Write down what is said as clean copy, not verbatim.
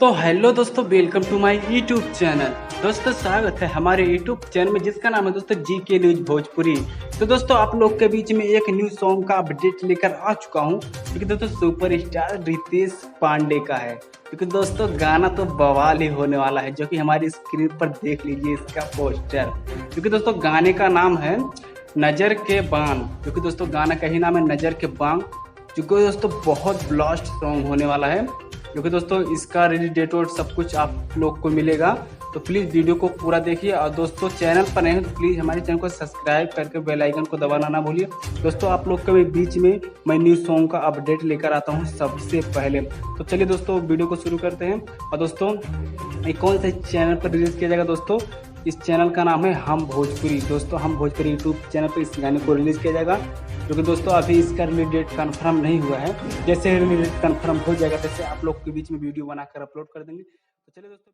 तो हेलो दोस्तों, welcome to my YouTube channel. दोस्तों स्वागत है हमारे यूट्यूब चैनल में, जिसका नाम है दोस्तों जी के न्यूज भोजपुरी। तो दोस्तों आप लोग के बीच में एक न्यू सॉन्ग का अपडेट लेकर आ चुका हूं, क्योंकि दोस्तों सुपरस्टार रितेश पांडे का है। क्योंकि दोस्तों गाना तो बवाल ही होने वाला है, जो कि हमारी स्क्रीन पर देख लीजिए इसका पोस्टर। क्योंकि दोस्तों गाने का नाम है नजर के बाण। क्योंकि दोस्तों गाना का ही नाम है नजर के बाण, जो कि दोस्तों बहुत ब्लास्ट सॉन्ग होने वाला है। क्योंकि दोस्तों इसका रिलीज डेट और सब कुछ आप लोग को मिलेगा, तो प्लीज़ वीडियो को पूरा देखिए। और दोस्तों चैनल पर नए हैं तो प्लीज़ हमारे चैनल को सब्सक्राइब करके बेल आइकन को दबाना ना भूलिए। दोस्तों आप लोग के बीच में मैं न्यू सॉन्ग का अपडेट लेकर आता हूँ सबसे पहले। तो चलिए दोस्तों वीडियो को शुरू करते हैं। और दोस्तों ये कौन से चैनल पर रिलीज़ किया जाएगा? दोस्तों इस चैनल का नाम है हम भोजपुरी। दोस्तों हम भोजपुरी यूट्यूब चैनल पर इस गाने को रिलीज़ किया जाएगा, क्योंकि दोस्तों अभी इसका रिलीज डेट कंफर्म नहीं हुआ है। जैसे रिलीज डेट कंफर्म हो जाएगा तैसे आप लोग के बीच में वीडियो बनाकर अपलोड कर देंगे। तो चलिए दोस्तों।